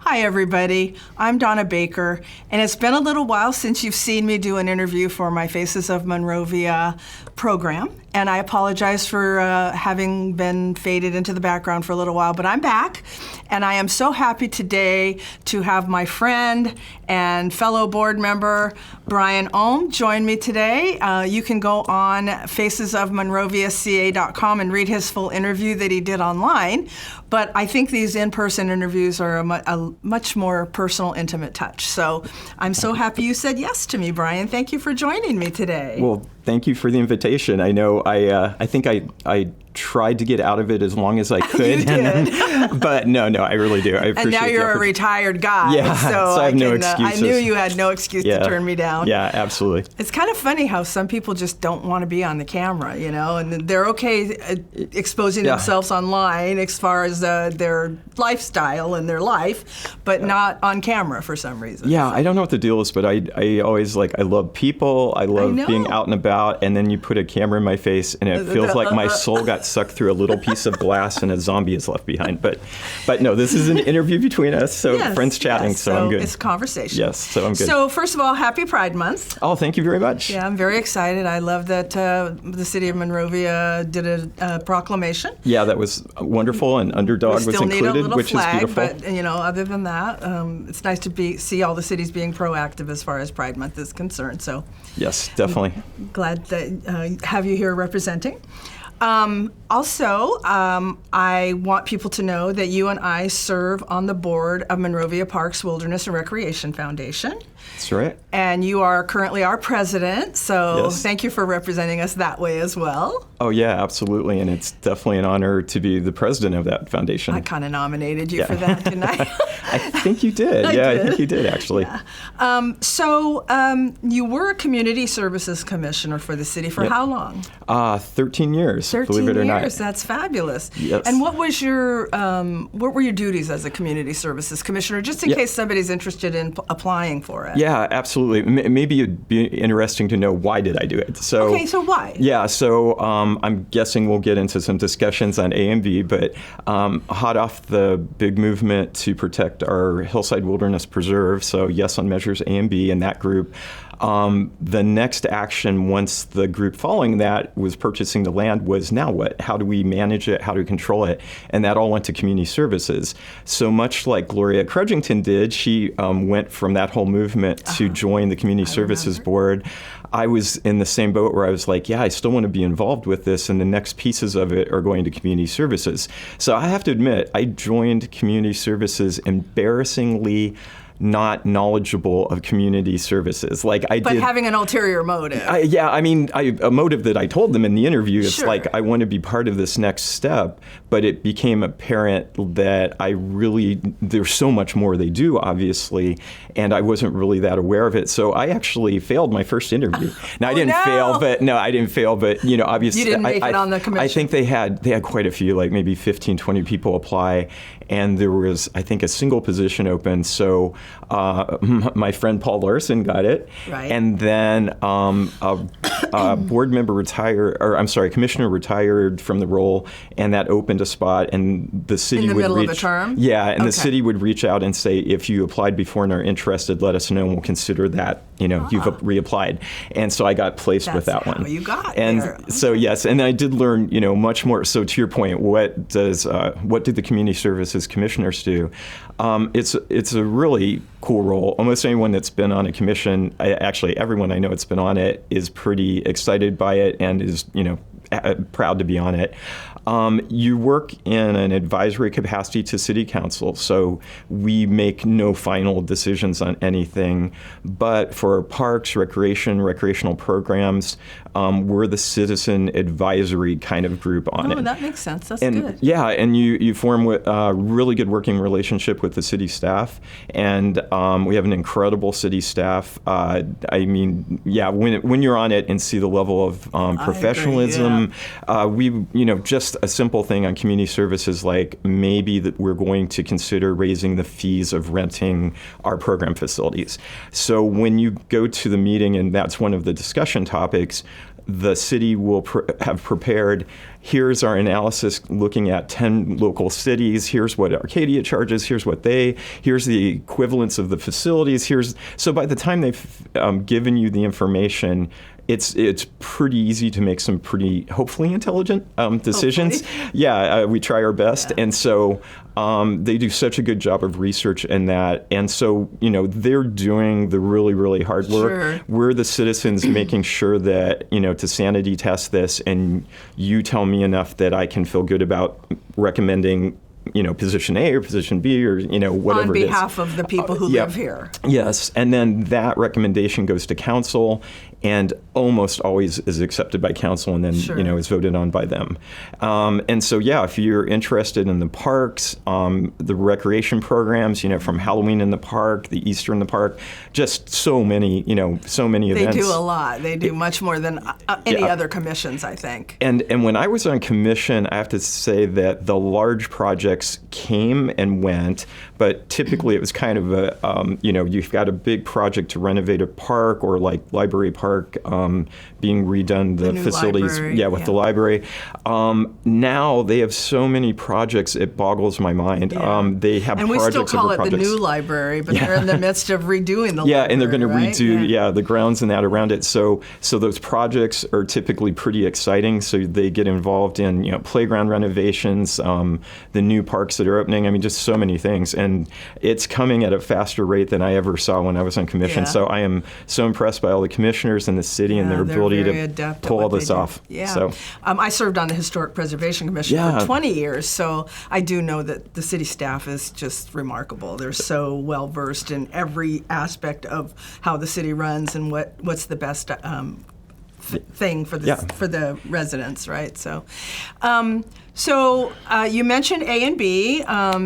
Hi, everybody. I'm Donna Baker, and it's been a little while since you've seen me do an interview for my Faces of Monrovia program, and I apologize for having been faded into the background for a little while, but I'm back, and I am so happy today to have my friend and fellow board member, Brian Ulm, join me today. You can go on facesofmonroviaca.com and read his full interview that he did online, but I think these in-person interviews are a much more personal, intimate touch. So I'm so happy you said yes to me, Brian. Thank you for joining me today. Well, thank you for the invitation. I know I think I tried to get out of it as long as I could. You did. But no, I really do. I appreciate and now you're a retired guy. Yeah, so I have no excuses. I knew you had no excuse to turn me down. Yeah, absolutely. It's kind of funny how some people just don't want to be on the camera, you know, and they're okay exposing themselves online as far as their lifestyle and their life, but not on camera for some reason. Yeah, I don't know what the deal is, but I always I love people. I love being out and about, and then you put a camera in my face, and it feels like my soul got sucked through a little piece of glass and a zombie is left behind. But no, this is an interview between us, so friends chatting, so I'm good. It's a conversation. Yes, so I'm good. So first of all, happy Pride Month. Oh, thank you very much. Yeah, I'm very excited. I love that the city of Monrovia did a proclamation. Yeah, that was wonderful, and Underdog was included, which flag, is beautiful. But other than that, it's nice to see all the cities being proactive as far as Pride Month is concerned. So yes, definitely. I'm glad that have you here representing. Also, I want people to know that you and I serve on the board of Monrovia Parks Wilderness and Recreation Foundation. That's right. And you are currently our president, so thank you for representing us that way as well. Oh, yeah, absolutely. And it's definitely an honor to be the president of that foundation. I kind of nominated you for that, didn't I? I think you did. I think you did, actually. Yeah. So you were a community services commissioner for the city for how long? 13 years, believe it or not. That's fabulous. Yes. And what were your duties as a community services commissioner, just in case somebody's interested in applying for it? Yeah, absolutely. Maybe it'd be interesting to know why did I do it. So why? Yeah, so I'm guessing we'll get into some discussions on AMV, but hot off the big movement to protect our Hillside Wilderness Preserve, so yes on measures AMV and that group. The next action once the group following that was purchasing the land was now what? How do we manage it? How do we control it? And that all went to community services. So much like Gloria Crudgington did, she went from that whole movement to join the Community Services Board. I was in the same boat where I was like, I still want to be involved with this, and the next pieces of it are going to community services. So I have to admit, I joined community services embarrassingly not knowledgeable of community services. But having an ulterior motive. A motive that I told them in the interview. It's like, I want to be part of this next step, but it became apparent that there's so much more they do, obviously, and I wasn't really that aware of it. So I actually failed my first interview. Now, I didn't fail, but obviously. You didn't make it on the commission. I think they had quite a few, maybe 15, 20 people apply, and there was, I think, a single position open. So my friend Paul Larson got it, and then a board member commissioner retired from the role, and that opened a spot, and the city in the would middle reach, of a term? Yeah, and the city would reach out and say, if you applied before and are interested, let us know, and we'll consider that, you've reapplied. And so I got placed with that one. That's how you got and there. So yes, and I did learn, much more. So to your point, what do the community services commissioners do? It's a really cool role. Almost anyone that's been on a commission, actually everyone I know that's been on it, is pretty excited by it and is proud to be on it. You work in an advisory capacity to City Council, so we make no final decisions on anything. But for parks, recreational programs, we're the citizen advisory kind of group on it. Oh, that makes sense. That's good. Yeah, and you form a really good working relationship with the city staff, and we have an incredible city staff. When you're on it and see the level of professionalism, just a simple thing on community services, like maybe that we're going to consider raising the fees of renting our program facilities. So when you go to the meeting, and that's one of the discussion topics, the city will have prepared, here's our analysis looking at 10 local cities, here's what Arcadia charges, here's the equivalence of the facilities, so by the time they've given you the information, it's pretty easy to make some pretty, hopefully, intelligent decisions. Hopefully. Yeah, we try our best. And so they do such a good job of research in that. And so, they're doing the really, really hard work. Sure. We're the citizens making sure that, to sanity test this, and you tell me enough that I can feel good about recommending position A or position B or, whatever it is. On behalf of the people who live here. Yes. And then that recommendation goes to council and almost always is accepted by council and then, Sure. Is voted on by them. And so, if you're interested in the parks, the recreation programs, from Halloween in the park, the Easter in the park, just so many events. They do a lot. They do much more than any other commissions, I think. And when I was on commission, I have to say that the large projects came and went, but typically it was kind of a, you've got a big project to renovate a park or like Library Park being redone, the facilities, library, with the library. Now they have so many projects, it boggles my mind. Yeah. They have and we projects still call over it projects. the new library, but they're in the midst of redoing the library. And they're going to right? redo the grounds and that around it. So those projects are typically pretty exciting. So they get involved in playground renovations, the new parks that are opening. I mean, just so many things, and it's coming at a faster rate than I ever saw when I was on commission. Yeah. So I am so impressed by all the commissioners in the city and their ability to pull all this off. Yeah. So I served on the Historic Preservation Commission for 20 years, so I do know that the city staff is just remarkable. They're so well versed in every aspect of how the city runs and what's the best thing for the residents, right? So, you mentioned A and B.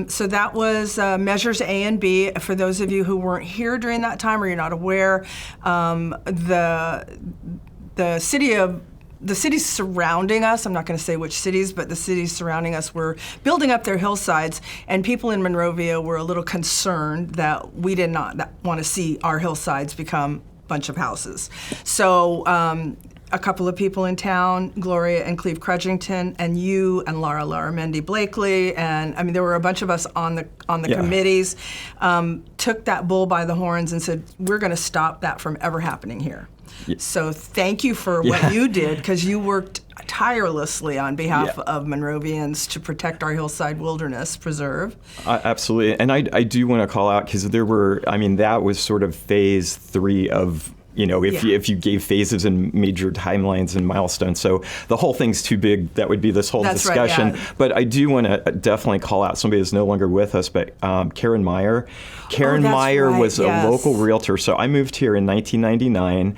So that was measures A and B. For those of you who weren't here during that time or you're not aware, the cities surrounding us, I'm not going to say which cities, but the cities surrounding us were building up their hillsides, and people in Monrovia were a little concerned that we did not want to see our hillsides become a bunch of houses. So a couple of people in town, Gloria and Cleve Crudgington, and you and Laura Mendy Blakely, and I mean there were a bunch of us on the committees, took that bull by the horns and said, we're going to stop that from ever happening here. Yeah. So thank you for what you did, because you worked tirelessly on behalf of Monrovians to protect our hillside wilderness preserve. Absolutely. And I do want to call out, because that was sort of phase 3 of if you gave phases and major timelines and milestones. So the whole thing's too big. That would be this whole discussion. Right, But I do want to definitely call out somebody who's no longer with us, but Karen Meyer. Karen Meyer was a local realtor. So I moved here in 1999.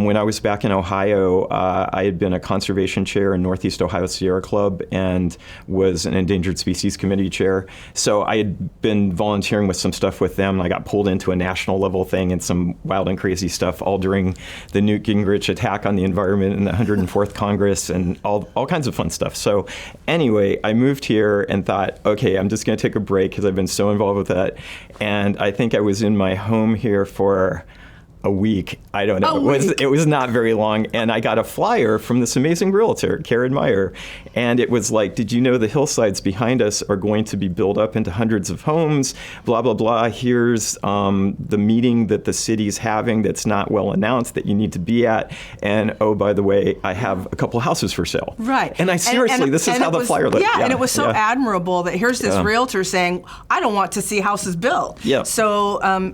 When I was back in Ohio, I had been a conservation chair in Northeast Ohio Sierra Club and was an Endangered Species Committee chair. So I had been volunteering with some stuff with them. I got pulled into a national level thing and some wild and crazy stuff all during the Newt Gingrich attack on the environment in the 104th Congress and all kinds of fun stuff. So anyway, I moved here and thought, okay, I'm just going to take a break because I've been so involved with that. And I think I was in my home here for a week. I don't know. It was not very long. And I got a flyer from this amazing realtor, Karen Meyer. And it was like, did you know the hillsides behind us are going to be built up into hundreds of homes? Blah, blah, blah. Here's the meeting that the city's having that's not well announced that you need to be at. And oh, by the way, I have a couple houses for sale. Right. And this is how the flyer looked. Yeah, and it was so admirable that here's this realtor saying, I don't want to see houses built. Yeah. So, I'm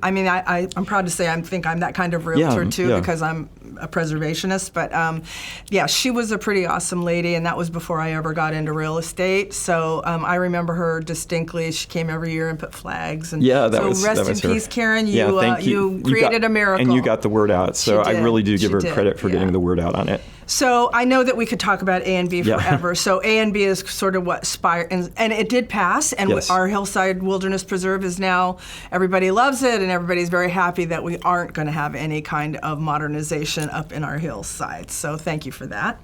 proud to say I think I'm that kind of realtor too, because I'm a preservationist. But she was a pretty awesome lady, and that was before I ever got into real estate. So I remember her distinctly. She came every year and put flags. And rest in peace, Karen. You created a miracle. And you got the word out. So I really do give her credit for getting the word out on it. So I know that we could talk about A and B forever. So A and B is sort of what and it did pass. And our Hillside Wilderness Preserve is now, everybody loves it, and everybody's very happy that we aren't going to have any kind of modernization up in our hillsides. So thank you for that.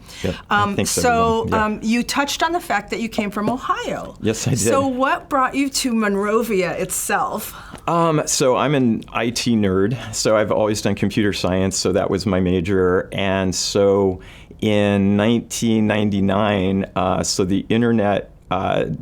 You touched on the fact that you came from Ohio. Yes, I did. So what brought you to Monrovia itself? So I'm an IT nerd. So I've always done computer science. So that was my major. And so in 1999. So the internet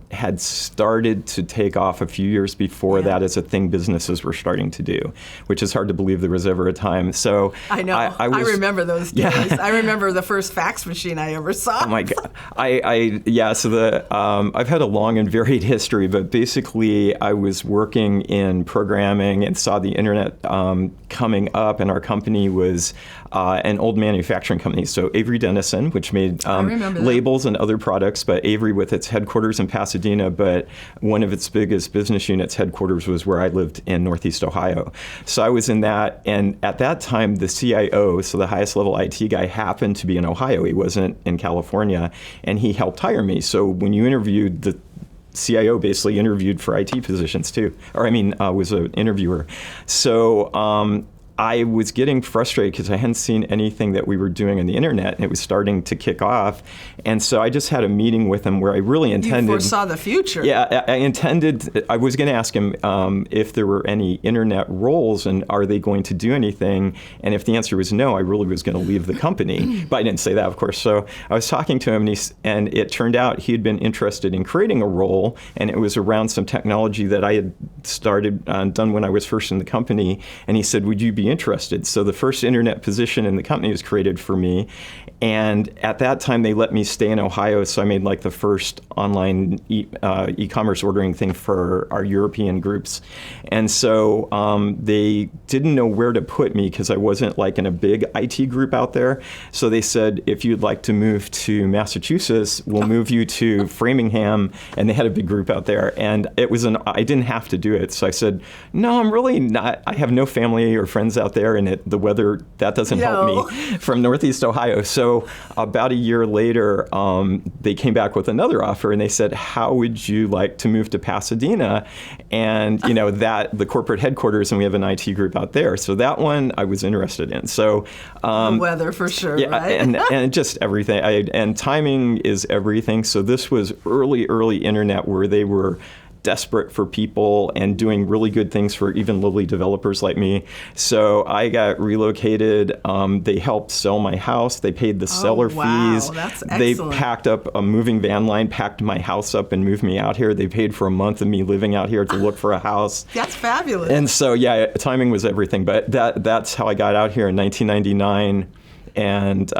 had started to take off a few years before that as a thing businesses were starting to do, which is hard to believe there was ever a time. So I know. I remember those days. Yeah. I remember the first fax machine I ever saw. Oh my God. So I've had a long and varied history, but basically I was working in programming and saw the internet coming up, and our company was an old manufacturing company. So Avery Dennison, which made labels and other products, but Avery with its headquarters in Pasadena, but one of its biggest business units headquarters was where I lived in Northeast Ohio. So I was in that, and at that time the CIO, so the highest level IT guy, happened to be in Ohio. He wasn't in California, and he helped hire me. So when you interviewed, the CIO basically interviewed for IT positions too, was an interviewer. So I was getting frustrated because I hadn't seen anything that we were doing on the internet, and it was starting to kick off. And so I just had a meeting with him where I really intended... You foresaw the future. Yeah, I was going to ask him if there were any internet roles and are they going to do anything? And if the answer was no, I really was going to leave the company. But I didn't say that, of course. So I was talking to him, and it turned out he had been interested in creating a role, and it was around some technology that I had done when I was first in the company. And he said, would you be interested? So the first internet position in the company was created for me. And at that time, they let me stay in Ohio, so I made like the first online e-commerce ordering thing for our European groups. And so they didn't know where to put me because I wasn't like in a big IT group out there. So they said, if you'd like to move to Massachusetts, we'll move you to Framingham. And they had a big group out there. And I didn't have to do it. So I said, no, I'm really not. I have no family or friends out there, and the weather, that doesn't help me from Northeast Ohio. So about a year later, they came back with another offer, and they said, how would you like to move to Pasadena? And, the corporate headquarters, and we have an IT group out there. So that one I was interested in. So the weather for sure, yeah, right? and just everything. And timing is everything. So this was early internet where they were desperate for people and doing really good things for even lowly developers like me. So I got relocated. They helped sell my house. They paid the seller fees. That's excellent. They packed up a moving van line, packed my house up, and moved me out here. They paid for a month of me living out here to look for a house. That's fabulous. And so, timing was everything. But that's how I got out here in 1999. And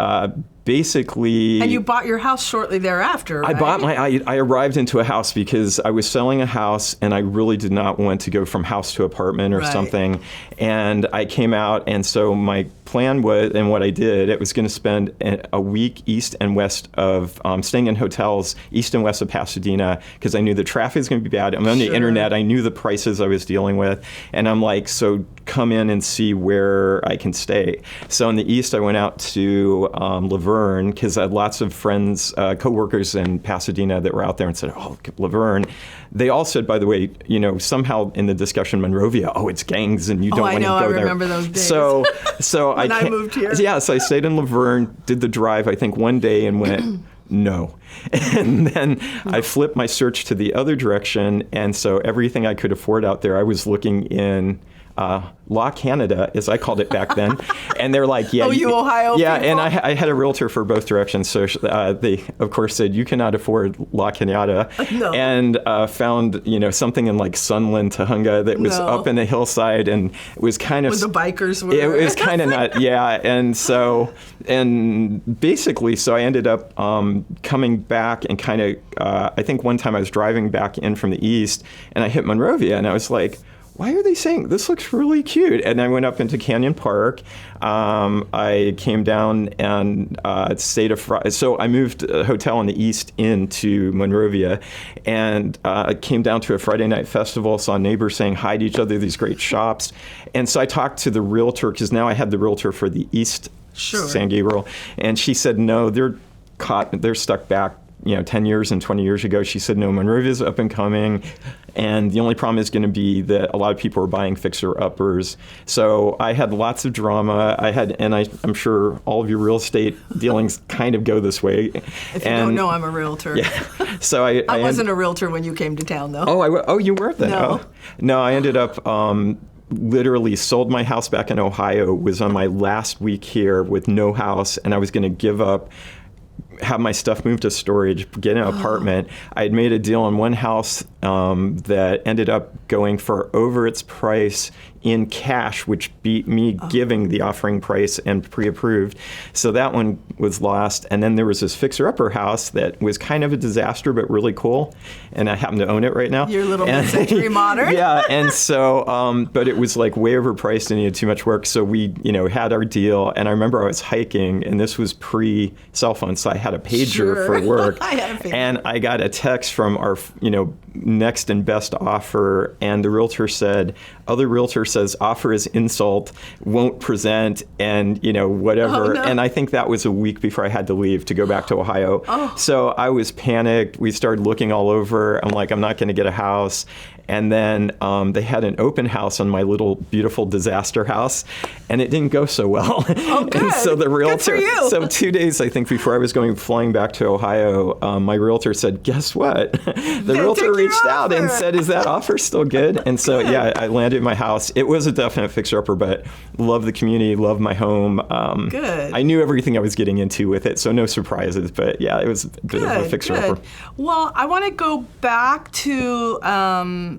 basically... And you bought your house shortly thereafter, right? I arrived into a house because I was selling a house, and I really did not want to go from house to apartment or something. And I came out, and so my plan was, and what I did, it was going to spend a week east and west of, staying in hotels east and west of Pasadena, because I knew the traffic was going to be bad. I'm on the internet. I knew the prices I was dealing with. And I'm like, so come in and see where I can stay. So in the east, I went out to Laverne, because I had lots of friends, coworkers in Pasadena that were out there, and said, oh, Laverne. They all said, by the way, somehow in the discussion, Monrovia, it's gangs and you don't want to go there. I remember those days. So when I moved here. Yeah, so I stayed in Laverne, did the drive, I think, one day and went, no. And then I flipped my search to the other direction, and so everything I could afford out there, I was looking in Law Canada, as I called it back then. And they're like, yeah. you Ohio Yeah, people? And I had a realtor for both directions. So they, of course, said, you cannot afford Law Canada. No. And found, something in like Sunland, Tahunga that was up in the hillside, and it was kind of... Where the bikers were. It was kind of not, yeah. And basically, so I ended up coming back and kind of, I think one time I was driving back in from the east, and I hit Monrovia, and I was like, why are they saying this looks really cute? And I went up into Canyon Park. I came down and stayed so I moved a hotel in the east into Monrovia, and came down to a Friday night festival, saw neighbors saying hi to each other, these great shops. And so I talked to the realtor, because now I had the realtor for the east, San Gabriel, and she said, no, they're stuck back 10 years and 20 years ago. She said, no, Monrovia's up and coming. And the only problem is going to be that a lot of people are buying fixer-uppers. So I had lots of drama. I'm sure all of your real estate dealings kind of go this way. If you don't know, I'm a realtor. Yeah. So I wasn't a realtor when you came to town, though. Oh, you weren't then? No. No, I ended up literally sold my house back in Ohio, was on my last week here with no house, and I was going to give up, have my stuff moved to storage, get an apartment. I had made a deal on one house that ended up going for over its price in cash, which beat me giving the offering price and pre-approved. So that one was lost. And then there was this fixer-upper house that was kind of a disaster, but really cool. And I happen to own it right now. Your little mid-century modern. Yeah, and so, but it was like way overpriced and needed too much work. So we, had our deal. And I remember I was hiking, and this was pre-cell phone, so I had a pager for work. I had a pager. And I got a text from our, next and best offer, and the realtor said, other realtor says offer is insult, won't present, and whatever. Oh, no. And I think that was a week before I had to leave to go back to Ohio. So I was panicked. We started looking all over. I'm like, I'm not going to get a house. And then they had an open house on my little beautiful disaster house, and it didn't go so well. Oh, good. And so the realtor, good for you. So 2 days, I think, before I was flying back to Ohio, my realtor said, guess what? The realtor reached out and said, is that offer still good? And so, yeah, I landed my house. It was a definite fixer-upper, but love the community, love my home. Good. I knew everything I was getting into with it, so no surprises. But, yeah, it was a bit of a fixer-upper. Good. Well, I want to go back to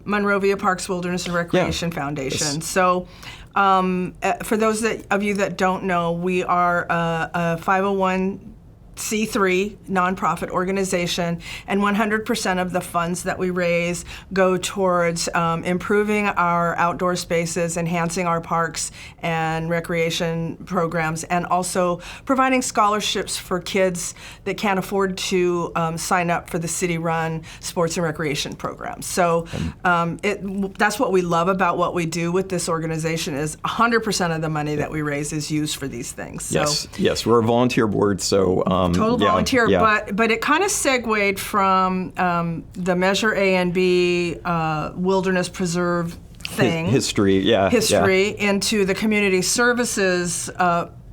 Monrovia Parks Wilderness and Recreation Foundation. Yes. So for those of you that don't know, we are a 501c3 nonprofit organization, and 100% of the funds that we raise go towards improving our outdoor spaces, enhancing our parks and recreation programs, and also providing scholarships for kids that can't afford to sign up for the city-run sports and recreation programs. So that's what we love about what we do with this organization is 100% of the money that we raise is used for these things. So, yes, we're a volunteer board, so total volunteer, yeah. but it kind of segued from the Measure A and B Wilderness Preserve thing. History into the community services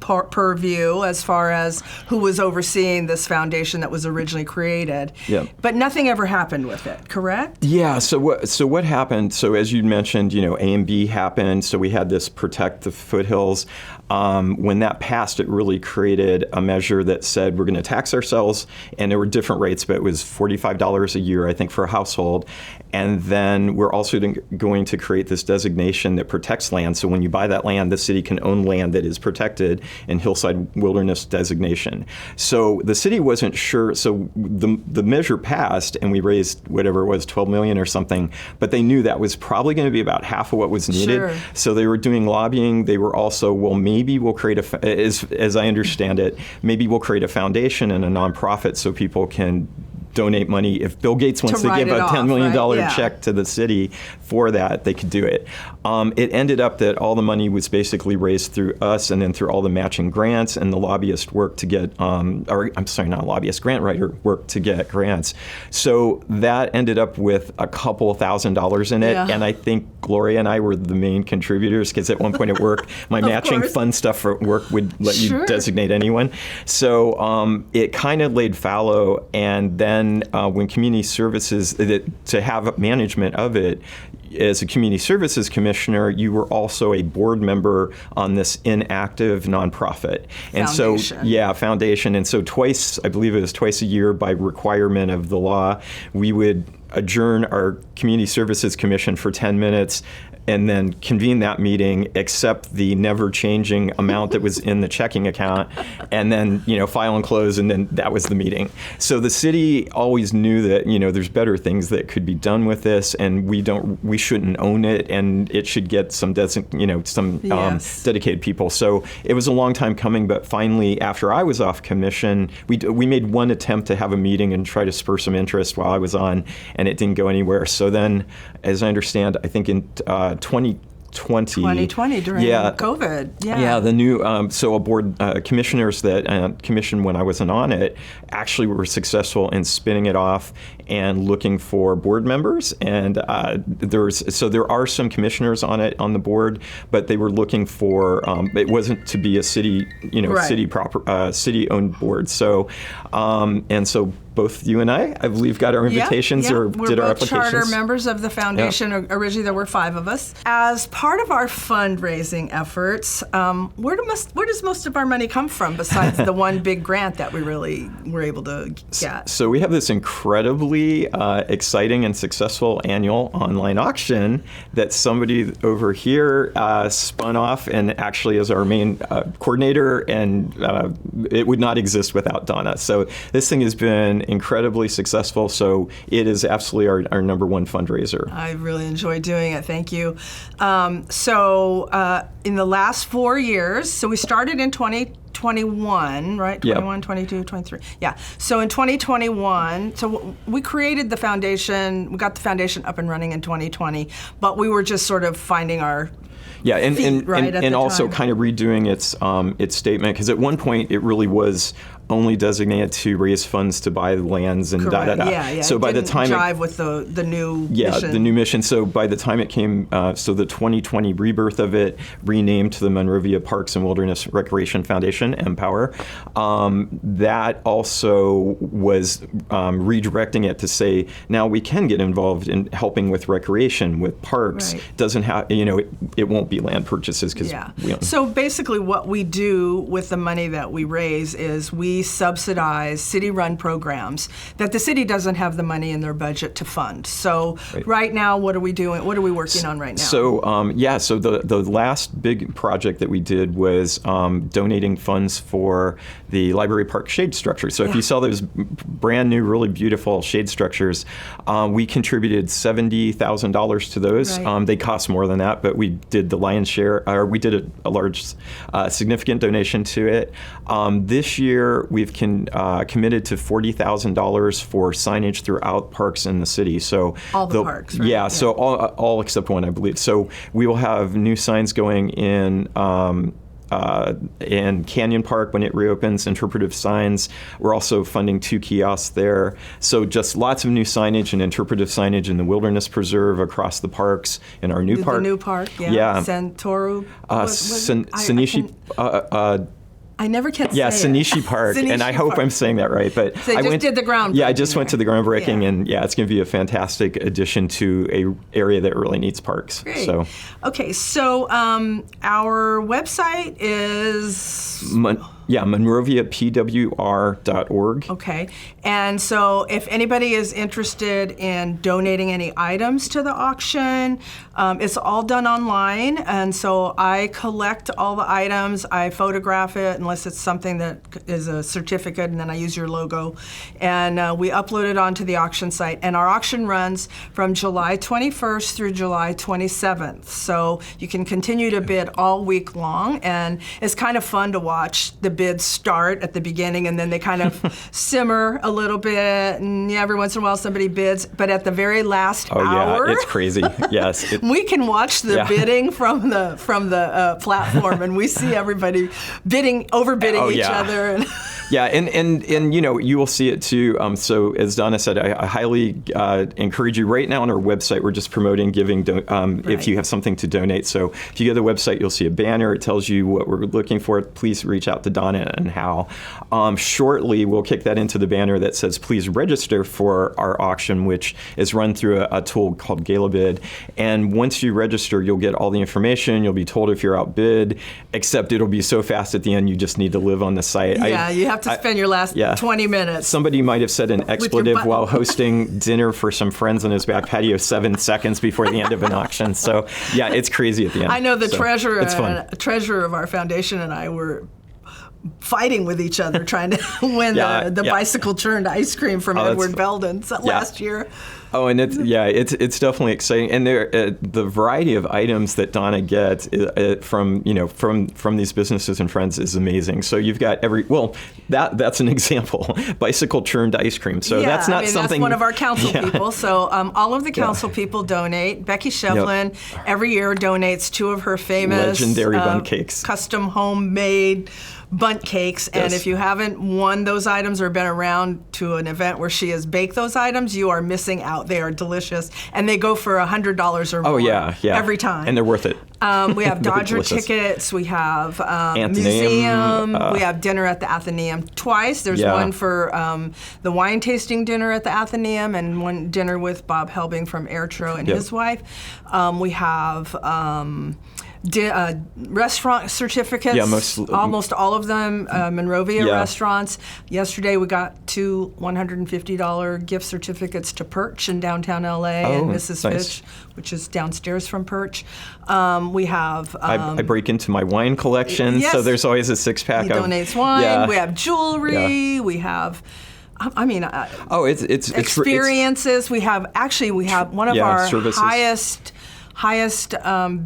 purview as far as who was overseeing this foundation that was originally created. Yeah. But nothing ever happened with it, correct? Yeah. So what happened? So as you mentioned, A and B happened. So we had this Protect the Foothills. When that passed, it really created a measure that said we're going to tax ourselves, and there were different rates, but it was $45 a year, I think, for a household. And then we're also going to create this designation that protects land. So when you buy that land, the city can own land that is protected in hillside wilderness designation. So the city wasn't sure. So the measure passed, and we raised whatever it was, $12 million or something. But they knew that was probably going to be about half of what was needed. Sure. So they were doing lobbying. They were also, well, maybe we'll create as I understand it, maybe we'll create a foundation and a nonprofit so people can donate money. If Bill Gates wants to give a $10 million check to the city for that, they could do it. It ended up that all the money was basically raised through us and then through all the matching grants, and the lobbyist worked to get, grant writer worked to get grants. So that ended up with a couple $1,000s in it, and I think Gloria and I were the main contributors because at one point at work, my matching fund stuff for work would let you designate anyone. So it kind of laid fallow, and then when community services, to have management of it, as a community services commissioner, you were also a board member on this inactive nonprofit. And foundation. Foundation. And so twice, I believe it was twice a year by requirement of the law, we would adjourn our community services commission for 10 minutes and then convene that meeting, accept the never-changing amount that was in the checking account, and then file and close, and then that was the meeting. So the city always knew that there's better things that could be done with this, and we shouldn't own it, and it should get some dedicated people. So it was a long time coming, but finally, after I was off commission, we made one attempt to have a meeting and try to spur some interest while I was on, and it didn't go anywhere. So then, as I understand, I think in 2020 during COVID. The new so a board commissioners that commissioned when I wasn't on it actually were successful in spinning it off and looking for board members, and there are some commissioners on the board, but they were looking for it wasn't to be a city city owned board. So both you and I believe, got our invitations or we're did our both applications. charter members of the foundation. Originally, there were 5 of us. As part of our fundraising efforts, where does most of our money come from besides the one big grant that we really were able to get? So we have this incredibly exciting and successful annual online auction that somebody over here spun off and actually is our main coordinator, and it would not exist without Donna. So this thing has been incredibly successful. So it is absolutely our number one fundraiser. I really enjoy doing it. Thank you. In the last 4 years, so we started in 2021, right? 21, 22, 23. Yeah. So in 2021, so we created the foundation, we got the foundation up and running in 2020, but we were just sort of finding our and also kind of redoing its statement, because at one point it really was only designated to raise funds to buy lands and Correct. da. Yeah. So by the time jive with the new mission. the new mission. So by the time it came, so the 2020 rebirth of it, renamed to the Monrovia Parks and Wilderness Recreation Foundation, Empower, that also was redirecting it to say, now we can get involved in helping with recreation, with parks. Right. Doesn't have, it won't be land purchases because So basically what we do with the money that we raise is we subsidize city-run programs that the city doesn't have the money in their budget to fund. So right now, what are we doing? What are we working on right now? So so the last big project that we did was donating funds for the Library Park shade structure. So if you saw those brand new, really beautiful shade structures, we contributed $70,000 to those. Right. They cost more than that, but we did the lion's share, or we did a large, significant donation to it. This year, we've committed to $40,000 for signage throughout parks in the city. So all the parks, right? Yeah, so all except one, I believe. So we will have new signs going in Canyon Park when it reopens, interpretive signs. We're also funding 2 kiosks there. So just lots of new signage and interpretive signage in the Wilderness Preserve across the parks in our new park. The new park, yeah. Santoru. Sanishi. I never can say Sanishi Park, and I hope I'm saying that right. But so I did the groundbreaking. Yeah, I just went to the groundbreaking, and it's going to be a fantastic addition to a area that really needs parks. Great. So, okay, so our website is MonroviaPWR.org. Okay, and so if anybody is interested in donating any items to the auction, it's all done online, and so I collect all the items, I photograph it, unless it's something that is a certificate, and then I use your logo, and we upload it onto the auction site, and our auction runs from July 21st through July 27th, so you can continue to bid all week long, and it's kind of fun to watch the bids start at the beginning, and then they kind of simmer a little bit, and every once in a while somebody bids, but at the very last hour, it's crazy. Yes, we can watch the bidding from the platform, and we see everybody overbidding each other. And and you will see it too. So as Donna said, I highly encourage you. Right now on our website, we're just promoting giving if you have something to donate. So if you go to the website, you'll see a banner. It tells you what we're looking for. Please reach out to Donna and how. Shortly, we'll kick that into the banner that says, please register for our auction, which is run through a tool called GalaBid. And once you register, you'll get all the information. You'll be told if you're outbid, except it'll be so fast at the end, you just need to live on the site. Yeah, you have to spend your last 20 minutes. Somebody might have said an expletive while hosting dinner for some friends on his back patio 7 seconds before the end of an auction. So, it's crazy at the end. I know the treasurer of our foundation and I were fighting with each other trying to win the bicycle churned ice cream from Edward Belden last year. Oh, and it's definitely exciting, and the variety of items that Donna gets from these businesses and friends is amazing. So you've got that's an example, bicycle churned ice cream. So that's not something. That's one of our council people. So all of the council people donate. Becky Shevlin every year donates 2 of her famous legendary bundt cakes, custom homemade bundt cakes, and if you haven't won those items or been around to an event where she has baked those items, you are missing out. They are delicious, and they go for $100 or more every time. And they're worth it. We have Dodger delicious. tickets. We have Athenaeum, museum. We have dinner at the Athenaeum twice. There's one for the wine tasting dinner at the Athenaeum and one dinner with Bob Helbing from Airtro and his wife. We have restaurant certificates. Yeah, almost all of them, Monrovia restaurants. Yesterday we got 2 $150 gift certificates to Perch in downtown LA and Mrs. Nice. Fish, which is downstairs from Perch. We have. I break into my wine collection, so there's always a 6-pack. He donates wine. Yeah. We have jewelry. We have. I mean, it's experiences. We have one of our services. highest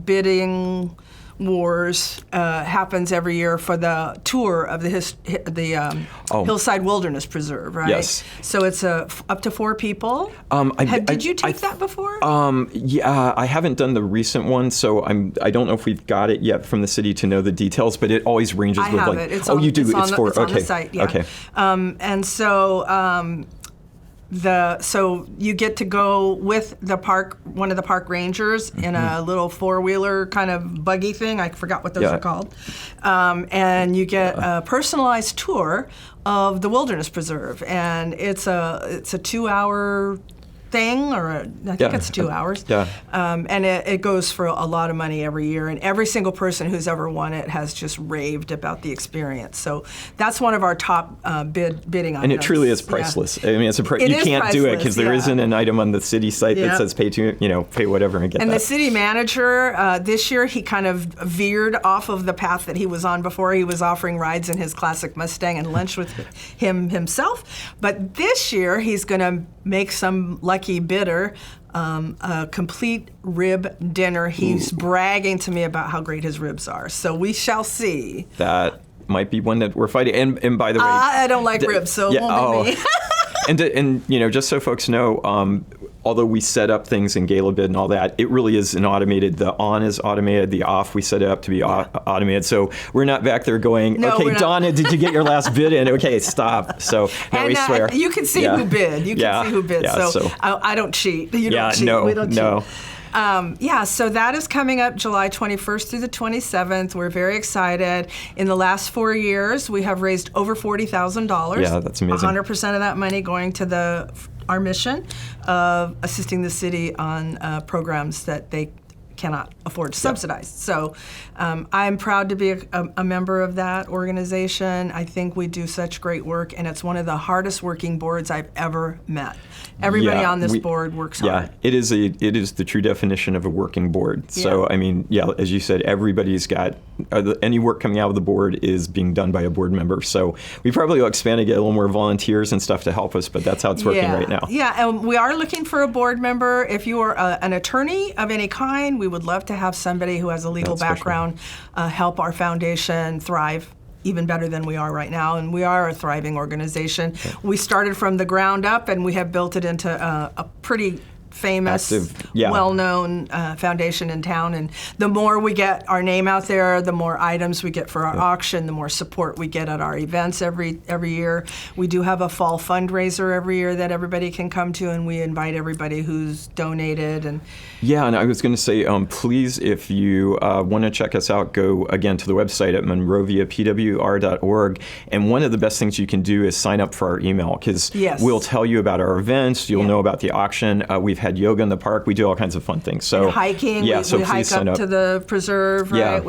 bidding wars happens every year for the tour of the Hillside Wilderness Preserve, right? Yes. So it's up to 4 people. Did you take that before? Yeah, I haven't done the recent one, so I don't know if we've got it yet from the city to know the details, but it always ranges I with have like. it. You do. It's for on the site. Yeah. Okay. And so. So you get to go with one of the park rangers in a little 4-wheeler kind of buggy thing. I forgot what those are called. And you get a personalized tour of the Wilderness Preserve, and it's a 2-hour thing, I think it's 2 hours. Yeah. And it goes for a lot of money every year, and every single person who's ever won it has just raved about the experience. So that's one of our top bidding items. And it truly is priceless. Yeah. I mean, you can't do it because there isn't an item on the city site that says pay whatever and get and that. The city manager this year, he kind of veered off of the path that he was on before. He was offering rides in his classic Mustang and lunch with himself. But this year, he's going to make some lucky bidder a complete rib dinner. He's bragging to me about how great his ribs are. So we shall see. That might be one that we're fighting. And by the way, I don't like ribs, so it won't be me. And just so folks know, although we set up things in Gala Bid and all that, it really is an automated. The on is automated. The off we set it up to be automated. So we're not back there going, okay, Donna, did you get your last bid in? Okay, stop. So now we swear. You can see who bid. You can see who bid. Yeah, so I don't cheat. You don't cheat. No, we don't no. cheat. So that is coming up July 21st through the 27th. We're very excited. In the last 4 years, we have raised over $40,000. Yeah, that's amazing. 100% of that money going to our mission of assisting the city on programs that they cannot afford to subsidize. So I'm proud to be a member of that organization. I think we do such great work, and it's one of the hardest working boards I've ever met. Everybody on this board works hard. Yeah, it is the true definition of a working board. So, I mean, as you said, everybody's got, any work coming out of the board is being done by a board member. So we probably will expand to get a little more volunteers and stuff to help us, but that's how it's working right now. Yeah, and we are looking for a board member. If you are an attorney of any kind, we would love to have somebody who has a legal background help our foundation thrive even better than we are right now. And we are a thriving organization. Okay. We started from the ground up, and we have built it into a pretty famous, well-known foundation in town. And the more we get our name out there, the more items we get for our auction, the more support we get at our events every year. We do have a fall fundraiser every year that everybody can come to, and we invite everybody who's donated. And I was going to say, please, if you want to check us out, go again to the website at monroviapwr.org. And one of the best things you can do is sign up for our email, because we'll tell you about our events. You'll know about the auction. We've had yoga in the park. We do all kinds of fun things. So and hiking. We hike up to the preserve, right?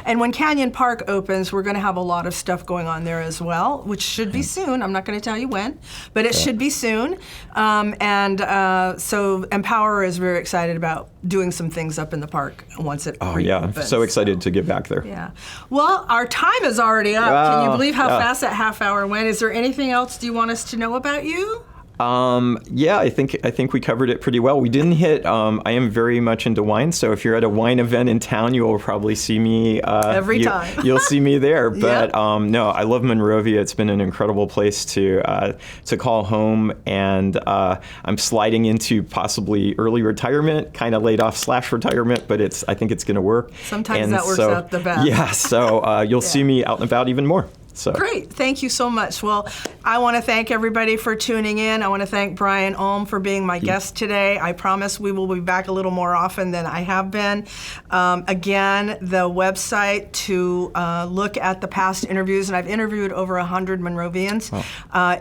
And when Canyon Park opens, we're going to have a lot of stuff going on there as well, which should be soon. I'm not going to tell you when, but it should be soon. So Empower is very excited about doing some things up in the park once it reopens. So excited to get back there. Yeah. Well, our time is already up. Can you believe how fast that half hour went? Is there anything else do you want us to know about you? I think we covered it pretty well. We didn't hit, I am very much into wine, so if you're at a wine event in town, you will probably see me. Every time. You'll see me there. But no, I love Monrovia. It's been an incredible place to call home, and I'm sliding into possibly early retirement, kind of laid off / retirement, but I think it's going to work. Sometimes that works out the best. Yeah, so you'll see me out and about even more. So Great. Thank you so much. Well, I want to thank everybody for tuning in. I want to thank Brian Ulm for being my guest today. I promise we will be back a little more often than I have been. Again, the website to look at the past interviews, and I've interviewed over 100 Monrovians,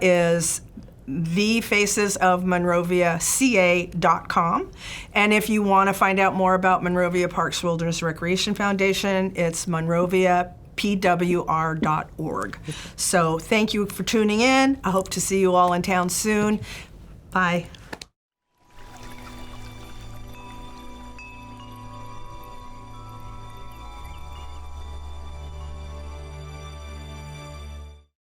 is thefacesofmonroviaca.com. And if you want to find out more about Monrovia Parks Wilderness Recreation Foundation, it's monroviapwr.org. So thank you for tuning in. I hope to see you all in town soon. Bye.